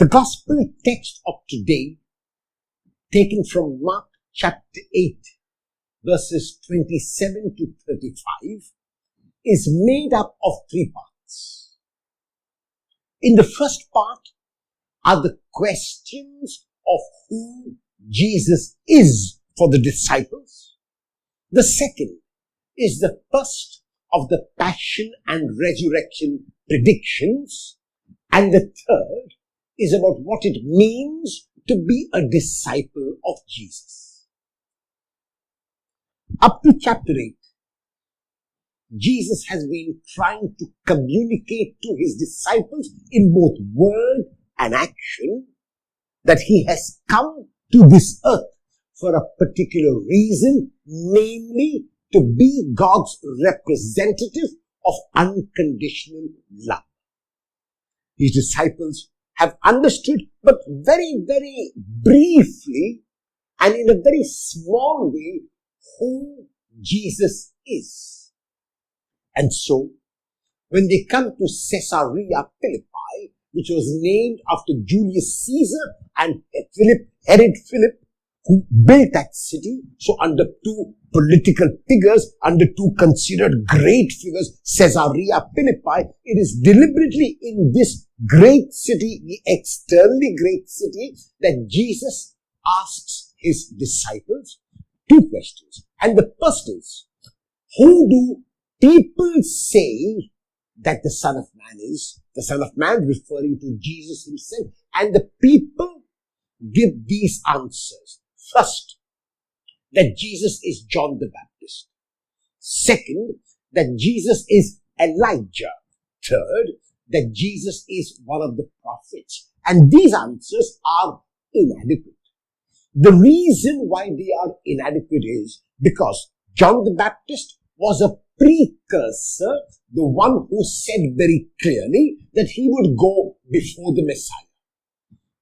The gospel text of today, taken from Mark chapter 8, verses 27 to 35, is made up of three parts. In the first part are the questions of who Jesus is for the disciples. The second is the first of the passion and resurrection predictions. And the third is about what it means to be a disciple of Jesus. Up to chapter 8, Jesus has been trying to communicate to his disciples in both word and action that he has come to this earth for a particular reason, namely to be God's representative of unconditional love. His disciples have understood, but very, very briefly and in a very small way, who Jesus is. And so, when they come to Caesarea Philippi, which was named after Julius Caesar and Herod Philip, who built that city, so under two political figures, under two considered great figures, Caesarea Philippi, it is deliberately in this great city, the externally great city, that Jesus asks his disciples two questions. And the first is, who do people say that the Son of Man is? The Son of Man referring to Jesus himself. And the people give these answers. First, that Jesus is John the Baptist. Second, that Jesus is Elijah. Third, that Jesus is one of the prophets. And these answers are inadequate. The reason why they are inadequate is because John the Baptist was a precursor, the one who said very clearly that he would go before the Messiah.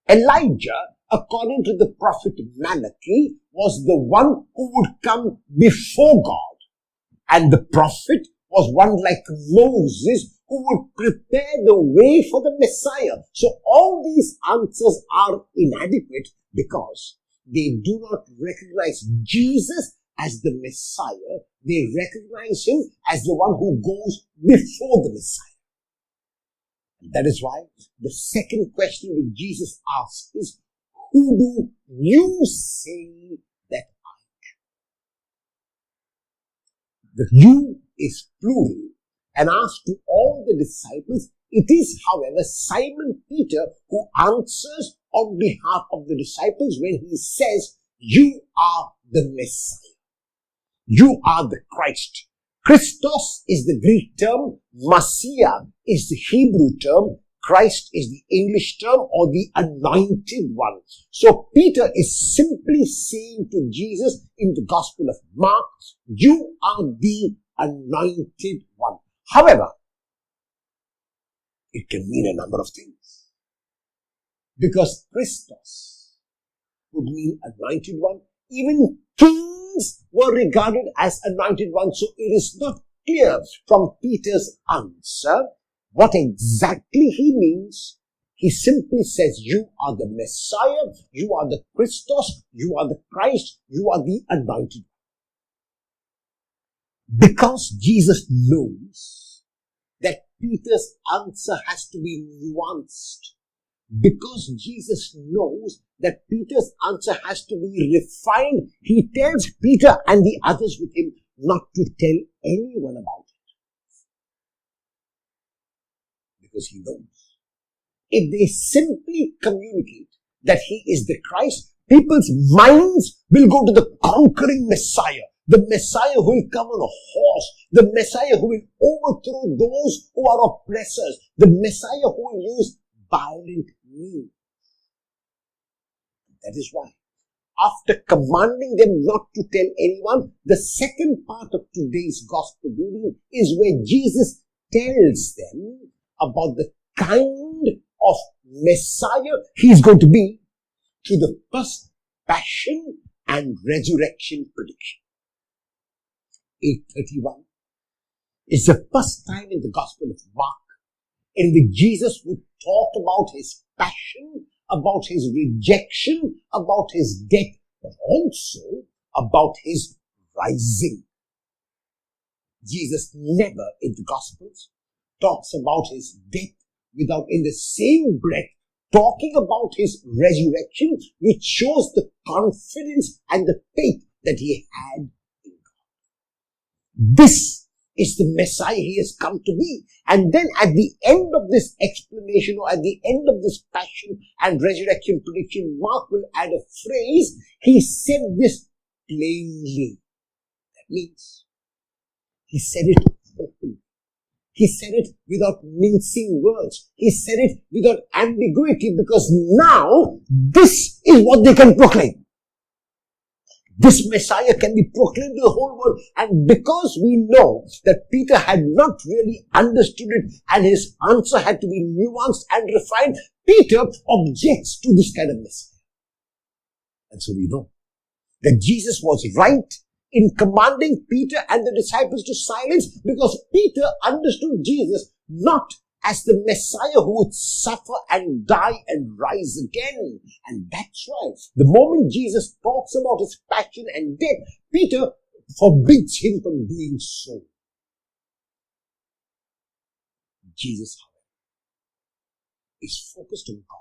Elijah, according to the prophet Malachi, was the one who would come before God. And the prophet was one like Moses who would prepare the way for the Messiah. So all these answers are inadequate because they do not recognize Jesus as the Messiah. They recognize him as the one who goes before the Messiah. And that is why the second question which Jesus asks is, who do you say that I am? The you is plural and asked to all the disciples. It is, however, Simon Peter who answers on behalf of the disciples when he says, you are the Messiah. You are the Christ. Christos is the Greek term. Messiah is the Hebrew term. Christ is the English term, or the anointed one. So Peter is simply saying to Jesus in the Gospel of Mark, you are the anointed one. However, it can mean a number of things. Because Christos would mean anointed one. Even kings were regarded as anointed ones. So it is not clear from Peter's answer what exactly he means. He simply says, you are the Messiah, you are the Christos, you are the Christ, you are the anointed one. Because Jesus knows that Peter's answer has to be nuanced. Because Jesus knows that Peter's answer has to be refined, he tells Peter and the others with him not to tell anyone about it. Because he knows. If they simply communicate that he is the Christ, people's minds will go to the conquering Messiah. The Messiah who will come on a horse. The Messiah who will overthrow those who are oppressors. The Messiah who will use violent means. That is why, after commanding them not to tell anyone, the second part of today's gospel reading is where Jesus tells them about the kind of Messiah he is going to be through the first passion and resurrection prediction. 8:31 is the first time in the Gospel of Mark in which Jesus would taught about his passion, about his rejection, about his death, but also about his rising. Jesus never in the Gospels talks about his death without in the same breath talking about his resurrection, which shows the confidence and the faith that he had in God. This is the Messiah he has come to be. And then at the end of this explanation, or at the end of this passion and resurrection prediction, Mark will add a phrase. He said this plainly. That means he said it openly. He said it without mincing words. He said it without ambiguity, because now this is what they can proclaim. This Messiah can be proclaimed to the whole world. And because we know that Peter had not really understood it and his answer had to be nuanced and refined, Peter objects to this kind of Messiah. And so we know that Jesus was right in commanding Peter and the disciples to silence, because Peter understood Jesus not as the Messiah who would suffer and die and rise again. And that's why the moment Jesus talks about his passion and death, Peter forbids him from doing so. Jesus, however, is focused on God,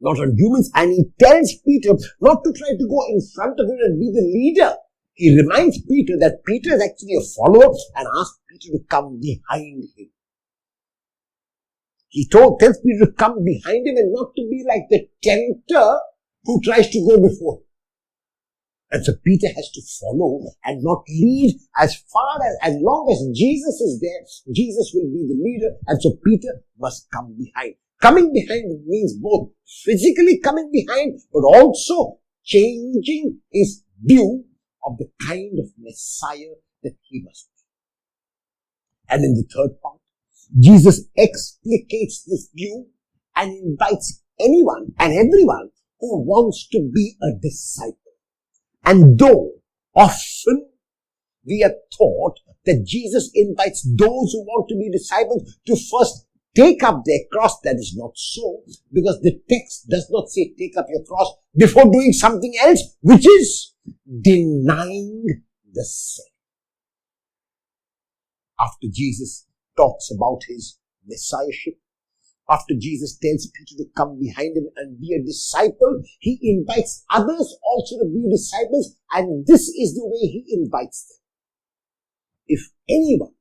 not on humans, and he tells Peter not to try to go in front of him and be the leader. He reminds Peter that Peter is actually a follower and asks Peter to come behind him. He tells Peter to come behind him and not to be like the tempter who tries to go before him. And so Peter has to follow and not lead. As long as Jesus is there, Jesus will be the leader, and so Peter must come behind. Coming behind means both physically coming behind, but also changing his view of the kind of Messiah that he must be. And in the third part, Jesus explicates this view and invites anyone and everyone who wants to be a disciple. And though often we are taught that Jesus invites those who want to be disciples to first take up their cross, that is not so, because the text does not say take up your cross before doing something else, which is denying the self. After Jesus talks about his messiahship, after Jesus tells Peter to come behind him and be a disciple, he invites others also to be disciples, and this is the way he invites them. If anyone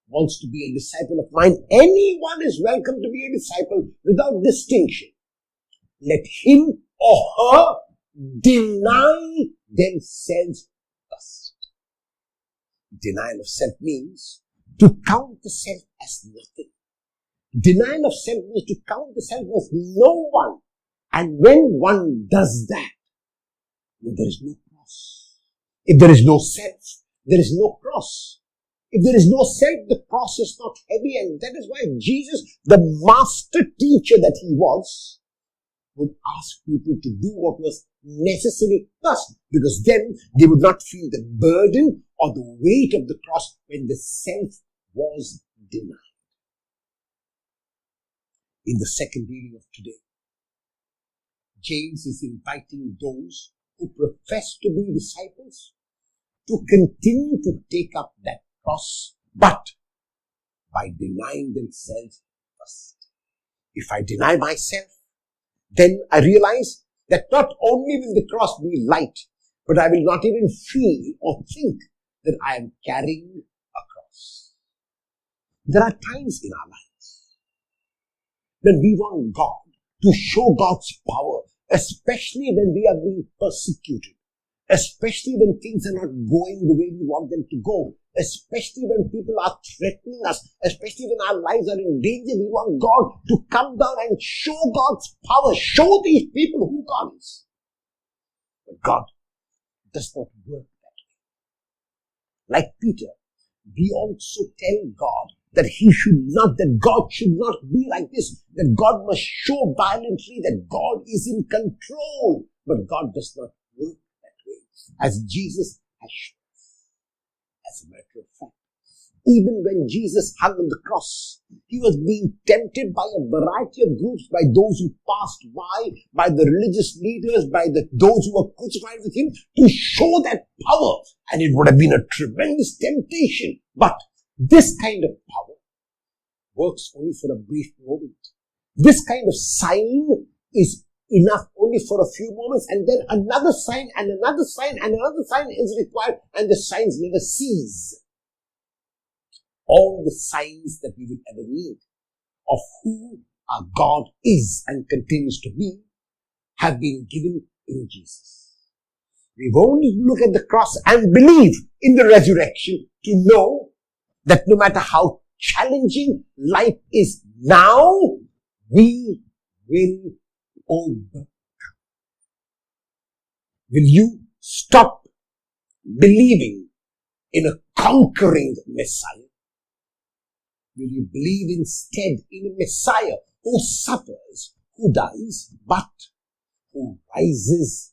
wants to be a disciple of mine, anyone is welcome to be a disciple without distinction. Let him or her deny themselves first. Denial of self means to count the self as nothing. Denial of self means to count the self as no one. And when one does that, then there is no cross. If there is no self, there is no cross. If there is no self, the cross is not heavy, and that is why Jesus, the master teacher that he was, would ask people to do what was necessary first, because then they would not feel the burden or the weight of the cross when the self was denied. In the second reading of today, James is inviting those who profess to be disciples to continue to take up that cross, but by denying themselves first. If I deny myself, then I realize that not only will the cross be light, but I will not even feel or think that I am carrying a cross. There are times in our lives when we want God to show God's power, especially when we are being persecuted, especially when things are not going the way we want them to go, especially when people are threatening us, especially when our lives are in danger. We want God to come down and show God's power, show these people who God is. But God does not work that way. Like Peter, we also tell God that that God should not be like this, that God must show violently that God is in control. But God does not work that way, as Jesus has shown. As a matter of fact, even when Jesus hung on the cross, He was being tempted by a variety of groups, by those who passed by the religious leaders, by those who were crucified with him, to show that power. And it would have been a tremendous temptation. But this kind of power works only for a brief moment. This kind of sign is enough only for a few moments, and then another sign and another sign and another sign is required, and the signs never cease. All the signs that we will ever need of who our God is and continues to be have been given in Jesus. We've only to look at the cross and believe in the resurrection to know that no matter how challenging life is now, we will overcome. Will you stop believing in a conquering Messiah? Will you believe instead in a Messiah who suffers, who dies, but who rises